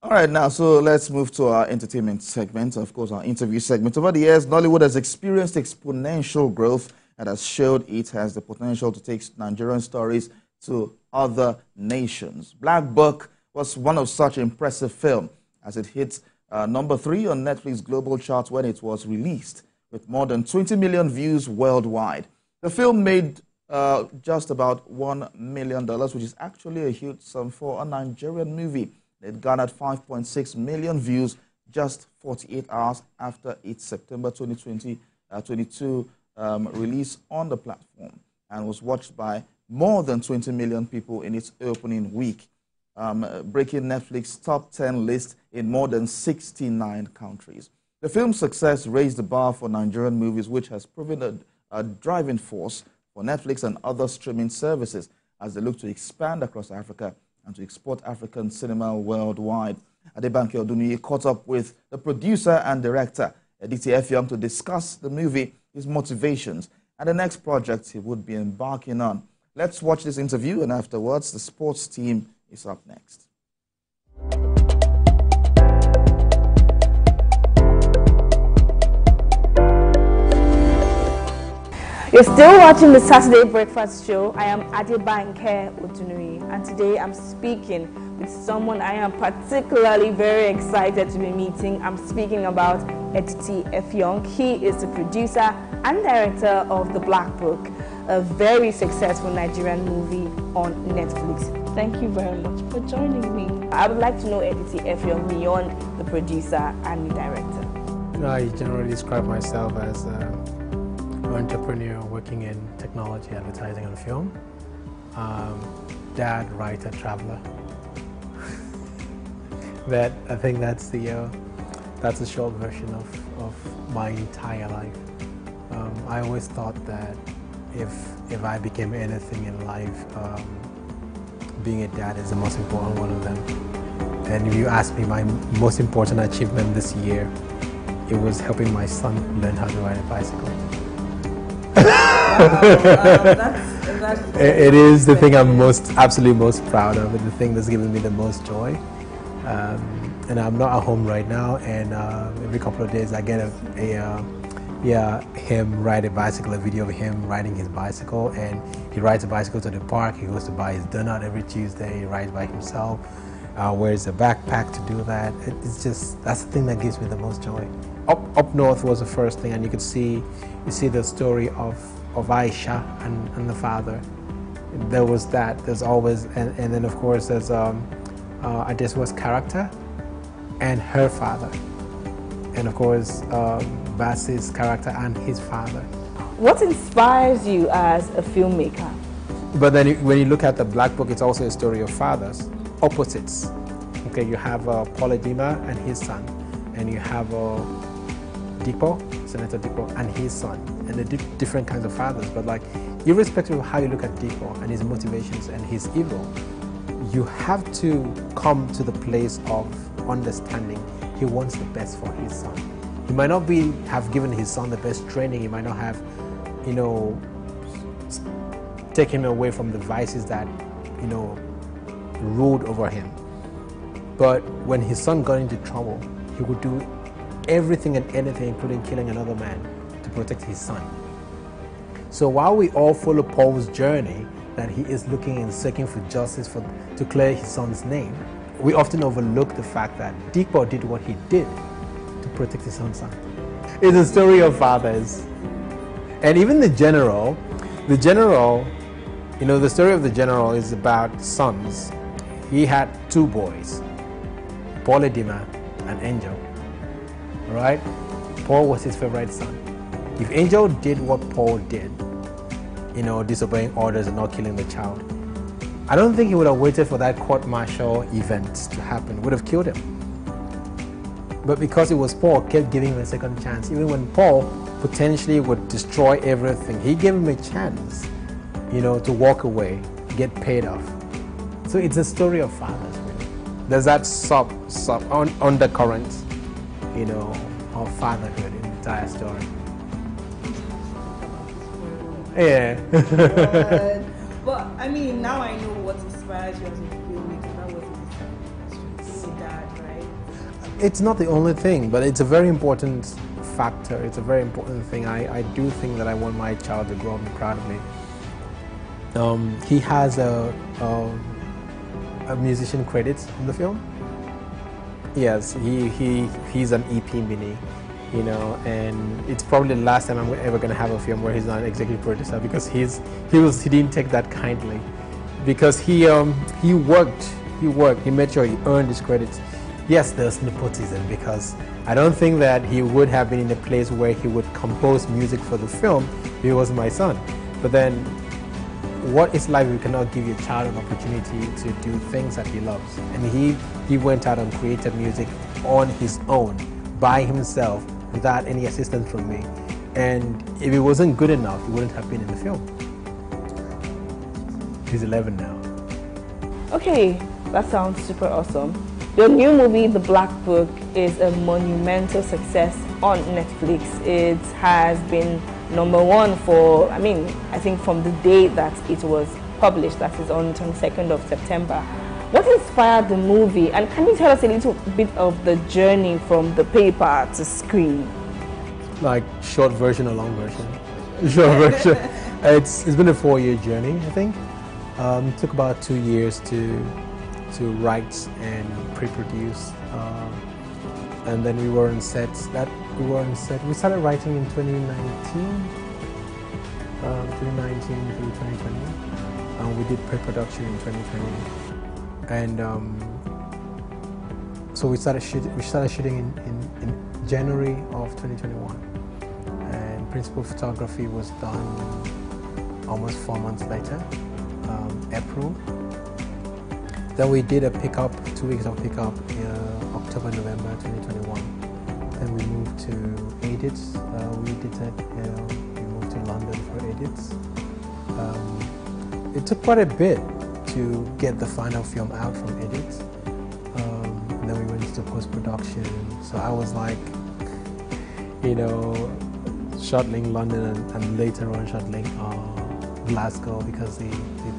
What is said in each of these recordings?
All right, now, so let's move to our entertainment segment, of course, our interview segment. Over the years, Nollywood has experienced exponential growth and has showed it has the potential to take Nigerian stories to other nations. Black Book was one of such impressive films as it hit number 3 on Netflix global chart when it was released, with more than 20 million views worldwide. The film made just about $1 million, which is actually a huge sum for a Nigerian movie. It garnered 5.6 million views just 48 hours after its September 2022 release on the platform, and was watched by more than 20 million people in its opening week, breaking Netflix's top 10 list in more than 69 countries. The film's success raised the bar for Nigerian movies, which has proven a driving force for Netflix and other streaming services as they look to expand across Africa and to export African cinema worldwide. Adebanke Oduniyi caught up with the producer and director, Editi Effiong, to discuss the movie, his motivations, and the next project he would be embarking on. Let's watch this interview, and afterwards, the sports team is up next. You're still watching the Saturday Breakfast Show. I am Adebanke Oduniyi, and today I'm speaking with someone I am particularly very excited to be meeting. I'm speaking about Editi Effiong. He is the producer and director of The Black Book, a very successful Nigerian movie on Netflix. Thank you very much for joining me. I would like to know Editi Effiong beyond the producer and the director. I generally describe myself as entrepreneur working in technology, advertising, and film. Dad, writer, traveler. I think that's a short version of my entire life. I always thought that if I became anything in life, being a dad is the most important one of them. And if you ask me, my most important achievement this year, it was helping my son learn how to ride a bicycle. It is the thing I'm absolutely most proud of, and the thing that's given me the most joy. And I'm not at home right now, and every couple of days I get him ride a bicycle, a video of him riding his bicycle, and he rides a bicycle to the park. He goes to buy his donut every Tuesday. He rides by himself, wears a backpack to do that. That's the thing that gives me the most joy. Up north was the first thing, and you see the story of Aisha and the father. There was that. There's always, and then of course there's Adeswa's character and her father, and of course Basi's character and his father. What inspires you as a filmmaker? But then when you look at The Black Book, it's also a story of fathers, opposites. Okay, you have Polyedima and his son, and you have Senator Dipo and his son, and they're different kinds of fathers, but like, irrespective of how you look at Dipo and his motivations and his evil, you have to come to the place of understanding he wants the best for his son. He might not have given his son the best training, he might not have, taken away from the vices that, ruled over him. But when his son got into trouble, he would do everything and anything, including killing another man, to protect his son. So while we all follow Paul's journey, that he is looking and seeking for justice to clear his son's name, we often overlook the fact that Dipo did what he did to protect his own son. It's a story of fathers. And even the general, the story of the general is about sons. He had 2 boys, Polyedima and Angel. Right? Paul was his favorite son. If Angel did what Paul did, disobeying orders and not killing the child, I don't think he would have waited for that court-martial event to happen. Would have killed him. But because it was Paul, kept giving him a second chance. Even when Paul potentially would destroy everything, he gave him a chance, to walk away, get paid off. So it's a story of fathers, really. There's that undercurrent, of fatherhood in the entire story. Yeah. But I mean, now I know what inspires you as a filmmaker. That was his dad, right? It's not the only thing, but it's a very important factor. It's a very important thing. I do think that I want my child to grow up and be proud of me. He has a musician credits in the film. Yes, he's an EP mini, you know, and it's probably the last time I'm ever going to have a film where he's not an executive producer, because he didn't take that kindly, because he worked, he made sure he earned his credits. Yes, there's nepotism, because I don't think that he would have been in a place where he would compose music for the film if he was my son. But then, what is life if you cannot give your child an opportunity to do things that he loves? And he went out and created music on his own, by himself, without any assistance from me. And if it wasn't good enough, he wouldn't have been in the film. He's 11 now. Okay, that sounds super awesome. Your new movie, The Black Book, is a monumental success on Netflix. It has been #1 for, I think from the day that it was published, that is on 22nd of September. What inspired the movie, and can you tell us a little bit of the journey from the paper to screen? Like short version or long version? Short version. It's been a 4-year journey, I think. It took about 2 years to write and pre-produce, and then we were on set. We started writing in 2019 through 2020, and we did pre-production in 2020, and so we started shooting in January of 2021, and principal photography was done almost 4 months later, April. Then we did a pickup, 2 weeks of pickup, October, November 2021. Then we moved to edits. We moved to London for edits. It took quite a bit to get the final film out from edits. And then we went into post-production. So I was like, shuttling London and later on shuttling Glasgow, because the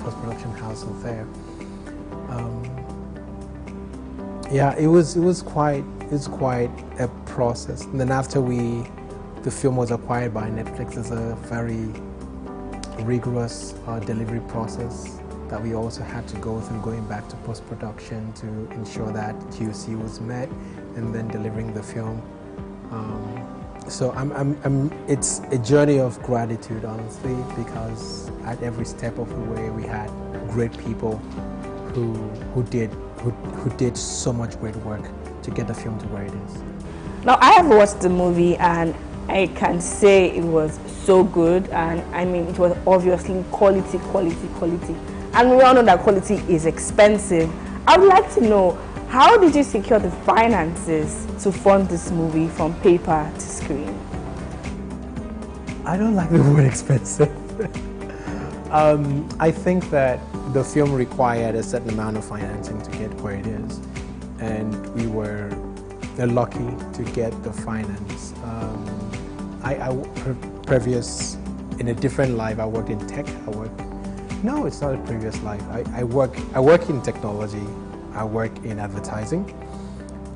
post-production house was there. Yeah, it was quite a process. And then after the film was acquired by Netflix, there's a very rigorous delivery process that we also had to go through, going back to post-production to ensure that QC was met, and then delivering the film. So it's a journey of gratitude, honestly, because at every step of the way we had great people who did so much great work to get the film to where it is. Now, I have watched the movie and I can say it was so good, and it was obviously quality. And we all know that quality is expensive. I would like to know, how did you secure the finances to fund this movie from paper to screen? I don't like the word expensive. I think that the film required a certain amount of financing to get where it is, and we were lucky to get the finance. Previous, in a different life, I worked in tech. No, it's not a previous life. I work in technology. I work in advertising,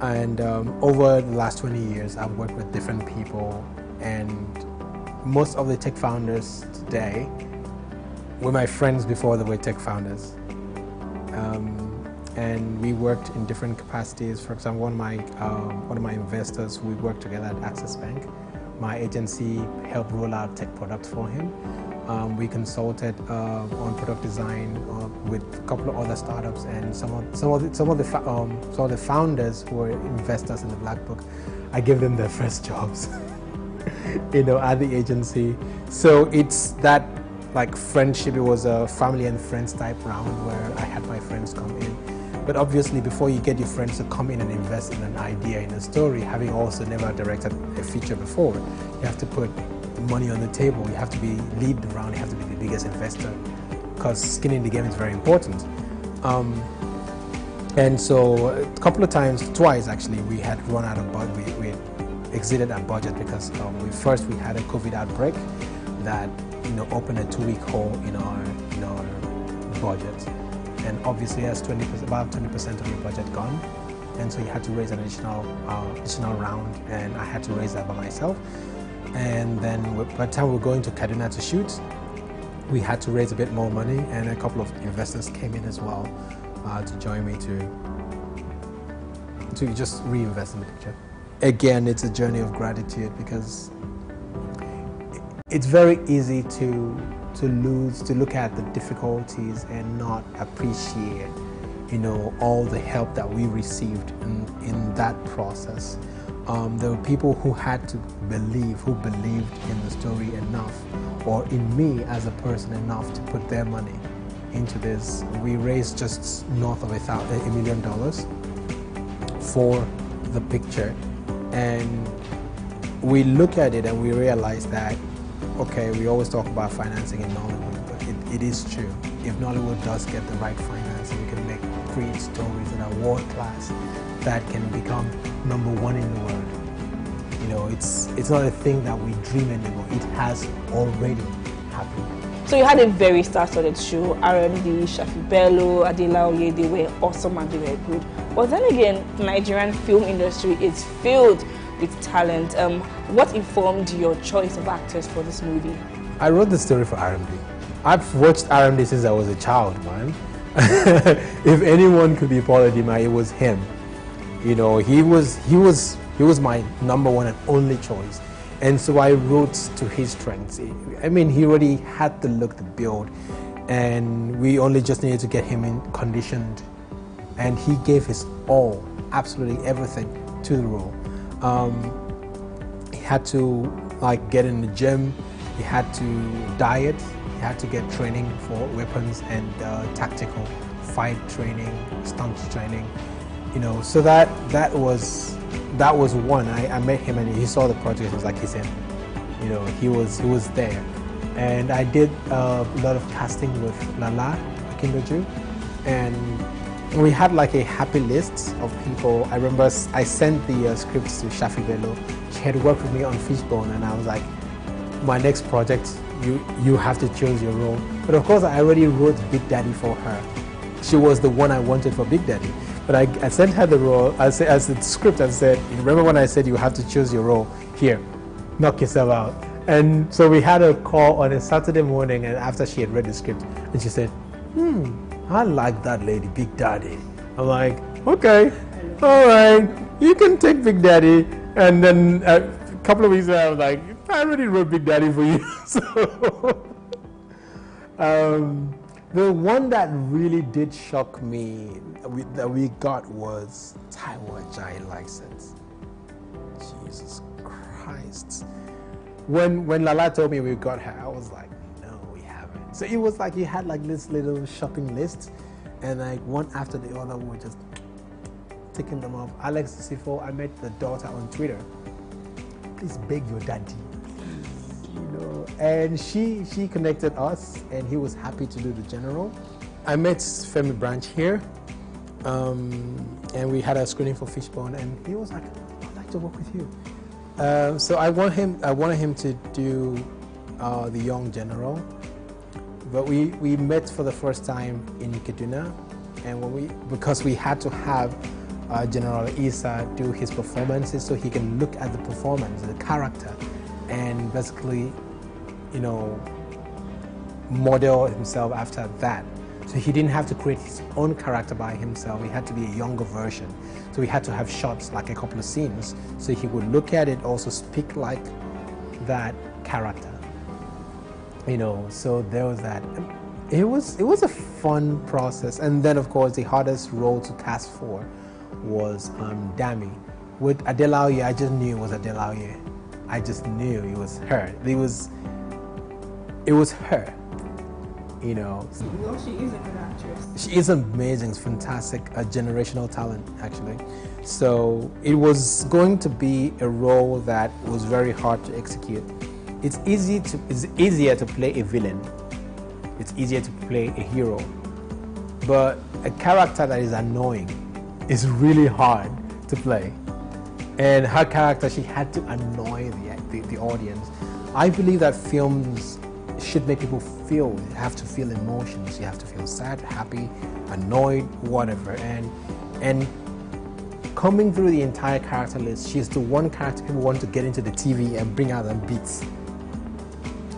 and over the last 20 years, I've worked with different people, and most of the tech founders today were my friends before they were tech founders. And we worked in different capacities. For example, one of my investors, we worked together at Access Bank. My agency helped roll out tech products for him. We consulted on product design with a couple of other startups, and some of the founders who were investors in the Black Book, I gave them their first jobs, at the agency. So it's that like friendship. It was a family and friends type round where I had my friends come in. But obviously, before you get your friends to come in and invest in an idea, in a story, having also never directed a feature before, you have to put money on the table. You have to lead the round. You have to be the biggest investor, because skin in the game is very important. And so a couple of times, twice actually, we had run out of budget. We exceeded our budget because we had a COVID outbreak that opened a 2-week hole in our budget. And obviously, that's about 20% of your budget gone. and so he had to raise an additional round, and I had to raise that by myself. And then by the time we were going to Kaduna to shoot, we had to raise a bit more money, and a couple of investors came in as well to join me to just reinvest in the picture. Again, it's a journey of gratitude, because it's very easy to look at the difficulties and not appreciate, all the help that we received in that process. There were people who had to who believed in the story enough, or in me as a person enough, to put their money into this. We raised just north of $1 million for the picture, and we look at it and we realize that, okay, we always talk about financing in Nollywood, but it is true. If Nollywood does get the right financing, we can make great stories that are world class, that can become #1 in the world. It's not a thing that we dream anymore. It has already happened. So you had a very star-studded show. R&D, Shafi Bello, Adelaoye, they were awesome and they were good. But then again, the Nigerian film industry is filled with talent. What informed your choice of actors for this movie? I wrote the story for R&D. I've watched R&D since I was a child, man. If anyone could be Paul Edima, it was him. He was my #1 and only choice. And so I wrote to his strengths. I mean, he already had the look, the build, and we only just needed to get him in conditioned. And he gave his all, absolutely everything, to the role. He had to get in the gym, he had to diet, he had to get training for weapons and tactical fight training, stunt training, so that was one. I met him and he saw the project. It was like his him. He was there, and I did a lot of casting with Lala Akindoju, and we had a happy list of people. I remember I sent the scripts to Shafi Bello. She had worked with me on Fishbone, and I was like, my next project, you have to choose your role. But of course, I already wrote Big Daddy for her. She was the one I wanted for Big Daddy. But I sent her the role, as the script, and said, remember when I said you have to choose your role? Here, knock yourself out. And so we had a call on a Saturday morning, and after she had read the script, and she said, I like that lady, Big Daddy. I'm like, okay, all right, you can take Big Daddy. And then a couple of weeks later, I was like, I already wrote Big Daddy for you. So the one that really did shock me that we got was Taiwo Ajayi license. Jesus Christ. When Lala told me we got her, I was like, no, we haven't. So it was like he had this little shopping list, and one after the other we were just ticking them off. Alex Sifo, I met the daughter on Twitter. Please beg your daddy. And she connected us, and he was happy to do the general. I met Femi Branch here, and we had a screening for Fishbone, and he was like, I'd like to work with you. So I wanted him to do the young general, but we met for the first time in Kaduna, and because we had to have General Isa do his performances so he can look at the performance, the character, and basically model himself after that. So he didn't have to create his own character by himself. He had to be a younger version. So we had to have shots, a couple of scenes, so he would look at it, also speak like that character. So there was that. It was a fun process. And then of course the hardest role to cast for was Dami. With Adelaoye, I just knew it was Adelaoye. I just knew it was her. It was her. No, she is a good actress. She is amazing, fantastic, a generational talent actually. So it was going to be a role that was very hard to execute. It's easier to play a villain. It's easier to play a hero. But a character that is annoying is really hard to play. And her character, she had to annoy the audience. I believe that films should make people feel. You have to feel emotions. You have to feel sad, happy, annoyed, whatever. And coming through the entire character list, she's the one character people want to get into the TV and bring out and beat.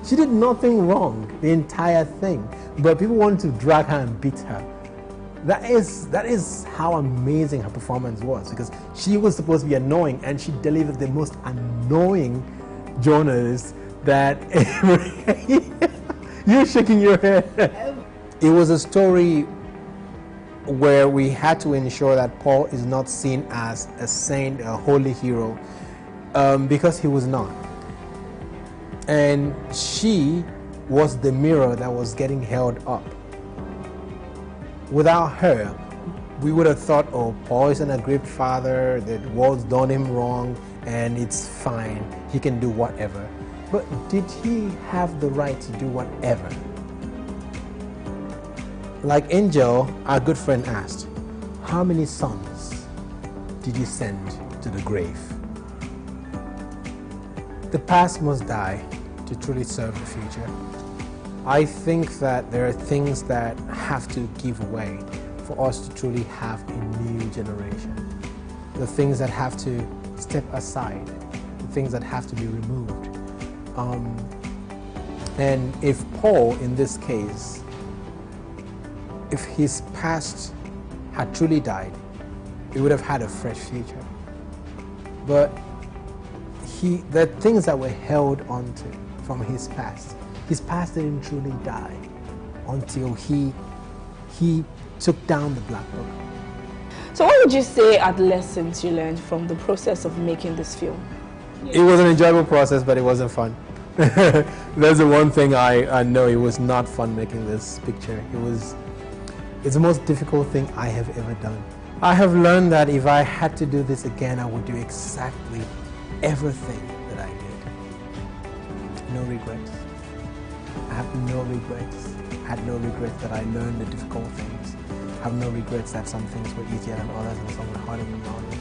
She did nothing wrong, the entire thing, but people want to drag her and beat her. That is how amazing her performance was, because she was supposed to be annoying and she delivered the most annoying journalist that you're shaking your head. It was a story where we had to ensure that Paul is not seen as a saint, a holy hero, because he was not. And she was the mirror that was getting held up. Without her, we would have thought, oh, Paul is an aggrieved father, the world's done him wrong, and it's fine, he can do whatever. But did he have the right to do whatever? Like Angel, our good friend, asked, how many sons did you send to the grave? The past must die to truly serve the future. I think that there are things that have to give way for us to truly have a new generation. The things that have to step aside, the things that have to be removed. And if Paul, in this case, if his past had truly died, he would have had a fresh future. But there are things that were held onto from his past. His past didn't truly die until he took down the black book. So what would you say are the lessons you learned from the process of making this film? It was an enjoyable process, but it wasn't fun. That's the one thing I know. It was not fun making this picture. It's the most difficult thing I have ever done. I have learned that if I had to do this again, I would do exactly everything that I did. No regrets. I have no regrets. I had no regrets that I learned the difficult things. I have no regrets that some things were easier than others and some were harder than others.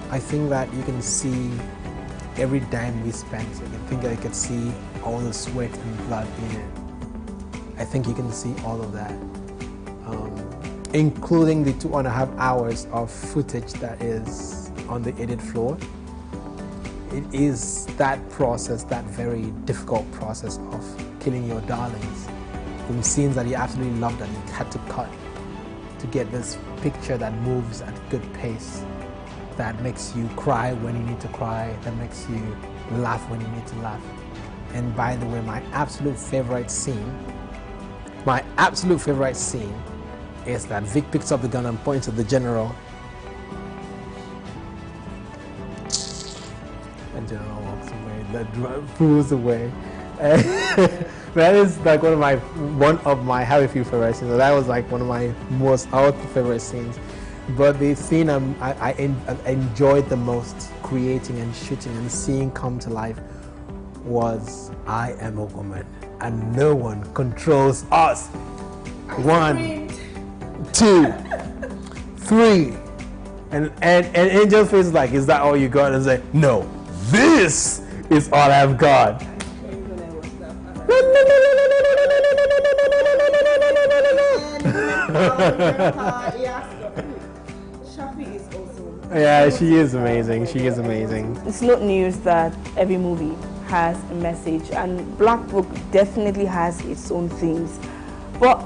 I think that you can see every dime we spent. I think that you can see all the sweat and blood in it. I think you can see all of that, including the 2.5 hours of footage that is on the edit floor. It is that process, that very difficult process of killing your darlings, from scenes that you absolutely loved and you had to cut to get this picture that moves at a good pace, that makes you cry when you need to cry, that makes you laugh when you need to laugh. And by the way, my absolute favorite scene is that Vic picks up the gun and points at the general. And general walks away, the pulls away. That is like one of my Happy Few favorite scenes. That was like one of my most favorite scenes. But the scene I enjoyed the most creating and shooting and seeing come to life was I am a woman and no one controls us. 1, 2, 3. And Angel's face is like, is that all you got? And say, no, this is all I've got. Yeah, she is amazing. She is amazing. It's not news that every movie has a message, and Black Book definitely has its own themes. But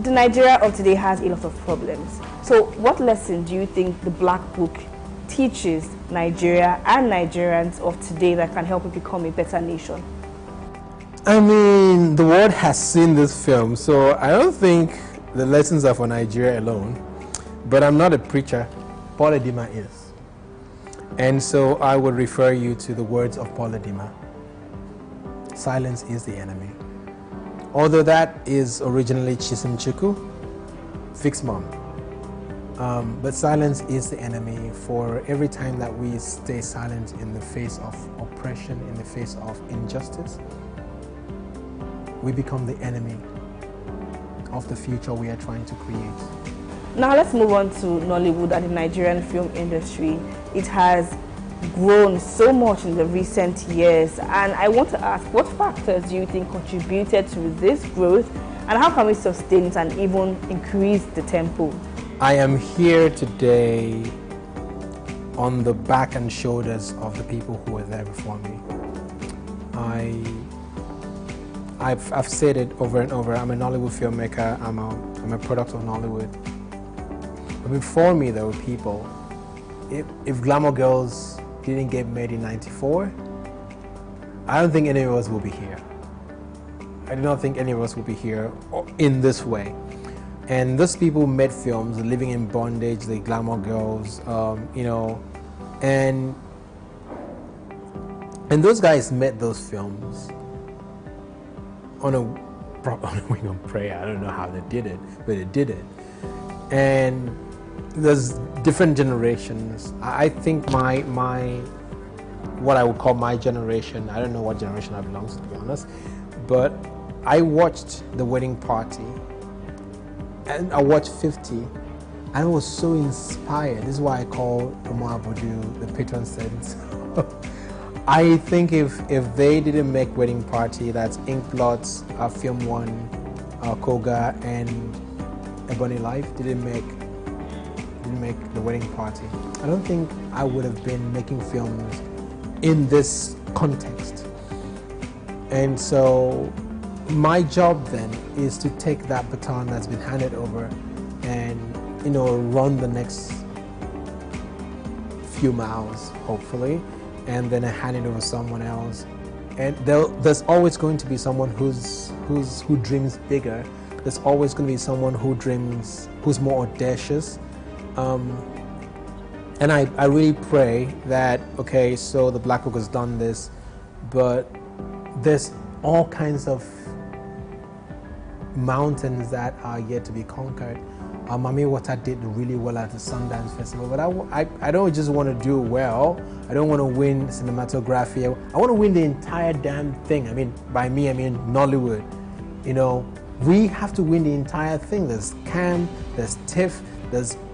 the Nigeria of today has a lot of problems. So what lesson do you think the Black Book teaches Nigeria and Nigerians of today that can help it become a better nation? I mean, the world has seen this film, so I don't think the lessons are for Nigeria alone. But I'm not a preacher. Paul Edima is. And so I would refer you to the words of Paul Edima. Silence is the enemy. Although that is originally Chisimchuku, Vic's mom. But silence is the enemy. For every time that we stay silent in the face of oppression, in the face of injustice, we become the enemy of the future we are trying to create. Now let's move on to Nollywood and the Nigerian film industry. It has grown so much in the recent years, and I want to ask, what factors do you think contributed to this growth, and how can we sustain it and even increase the tempo? I am here today on the back and shoulders of the people who were there before me. I've said it over and over. I'm a Nollywood filmmaker. I'm a product of Nollywood. But before me, there were people. If Glamour Girls didn't get made in '94, I don't think any of us will be here. I do not think any of us will be here in this way. And those people made films, Living in Bondage, the Glamour Girls, you know, and those guys made those films on a wing of prayer. I don't know how they did it, but they did it. And there's different generations. I think what I would call my generation, I don't know what generation I belong to be honest, but I watched The Wedding Party and I watched 50 and I was so inspired. This is why I call Omar Bodu the patron saint. I think if they didn't make Wedding Party, that's Inkblots, Film One, Koga, and Ebony Life didn't make The Wedding Party, I don't think I would have been making films in this context. And so my job then is to take that baton that's been handed over and, you know, run the next few miles, hopefully, and then I hand it over to someone else. And there's always going to be someone who dreams bigger. There's always going to be someone who's more audacious. And I really pray that, okay, so the Black Book has done this, but there's all kinds of mountains that are yet to be conquered. Mami Wata did really well at the Sundance Festival, but I don't just want to do well. I don't want to win cinematography. I want to win the entire damn thing. I mean, by me, I mean Nollywood. You know, we have to win the entire thing. There's Cannes, there's TIFF,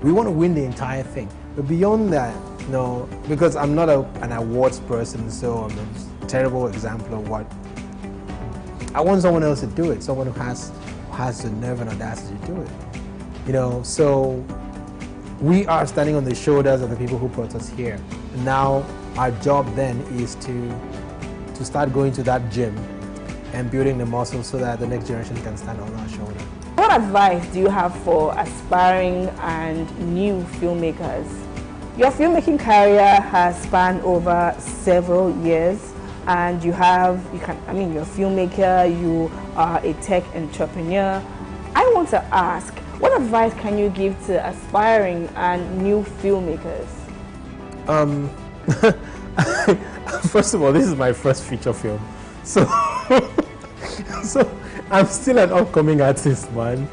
we want to win the entire thing. But beyond that, you know, because I'm not an awards person, so I'm a terrible example of what. I want someone else to do it, someone who has the nerve and audacity to do it. You know, so we are standing on the shoulders of the people who brought us here. And now our job then is to start going to that gym and building the muscles so that the next generation can stand on our shoulders. What advice do you have for aspiring and new filmmakers? Your filmmaking career has spanned over several years, and you're a filmmaker, you are a tech entrepreneur. I want to ask, what advice can you give to aspiring and new filmmakers? First of all, this is my first feature film, so I'm still an upcoming artist, man.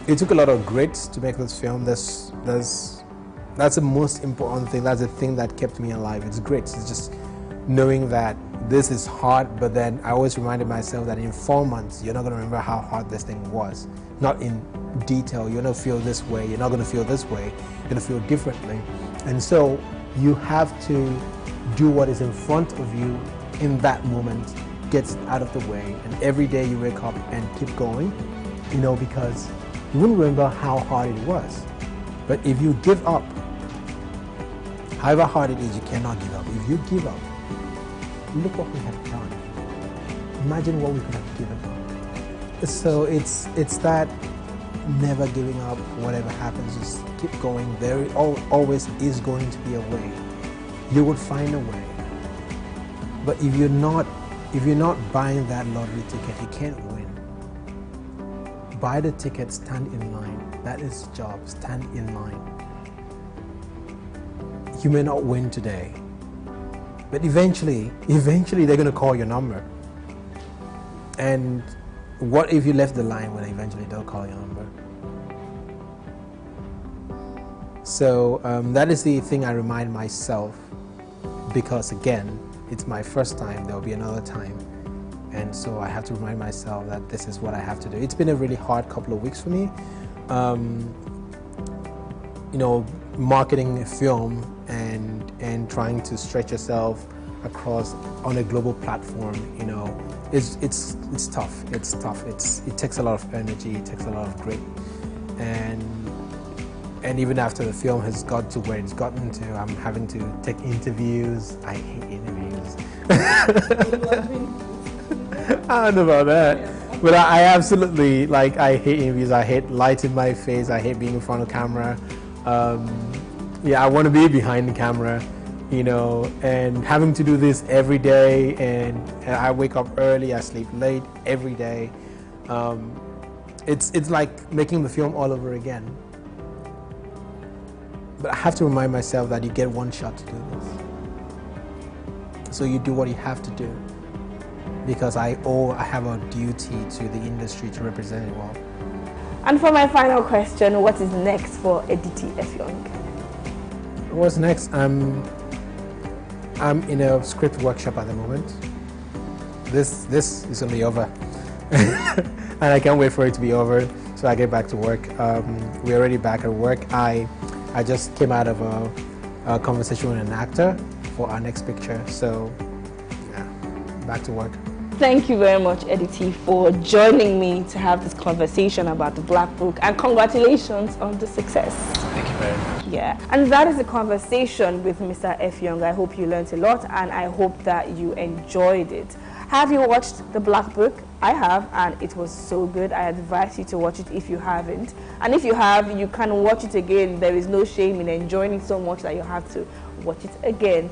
It took a lot of grit to make this film. That's the most important thing. That's the thing that kept me alive. It's grit. It's just knowing that this is hard, but then I always reminded myself that in 4 months, you're not going to remember how hard this thing was. Not in detail. You're going to feel this way. You're not going to feel this way. You're going to feel differently. And so you have to do what is in front of you in that moment, get out of the way, and every day you wake up and keep going, you know, because you wouldn't remember how hard it was. But if you give up, however hard it is, you cannot give up. If you give up, look what we have done. Imagine what we could have given up. So it's that never giving up, whatever happens, just keep going. There always is going to be a way. You would find a way. But if you're not buying that lottery ticket, you can't win. Buy the ticket, stand in line. That is the job, stand in line. You may not win today, but eventually they're going to call your number. And what if you left the line when eventually they'll call your number? So that is the thing I remind myself, because again, it's my first time, there'll be another time. And so I have to remind myself that this is what I have to do. It's been a really hard couple of weeks for me. You know, marketing a film and trying to stretch yourself across on a global platform, you know, it's tough. It takes a lot of energy, it takes a lot of grit. and even after the film has got to where it's gotten to, I'm having to take interviews. I hate interviews. I don't know about that, but I absolutely, like, I hate interviews. I hate light in my face. I hate being in front of camera. Yeah, I want to be behind the camera, you know, and having to do this every day, and I wake up early, I sleep late every day. It's like making the film all over again. But I have to remind myself that you get one shot to do this. So you do what you have to do, because I have a duty to the industry to represent it well. And for my final question, what is next for Editi Effiong? What's next? I'm in a script workshop at the moment. This is only over. And I can't wait for it to be over so I get back to work. We're already back at work. I just came out of a conversation with an actor for our next picture, so yeah, back to work. Thank you very much, Editi, for joining me to have this conversation about the Black Book, and congratulations on the success. Thank you very much. Yeah, and that is the conversation with Mr. Effiong. I hope you learned a lot, and I hope that you enjoyed it. Have you watched the Black Book? I have, and it was so good. I advise you to watch it if you haven't. And if you have, you can watch it again. There is no shame in enjoying it so much that you have to watch it again.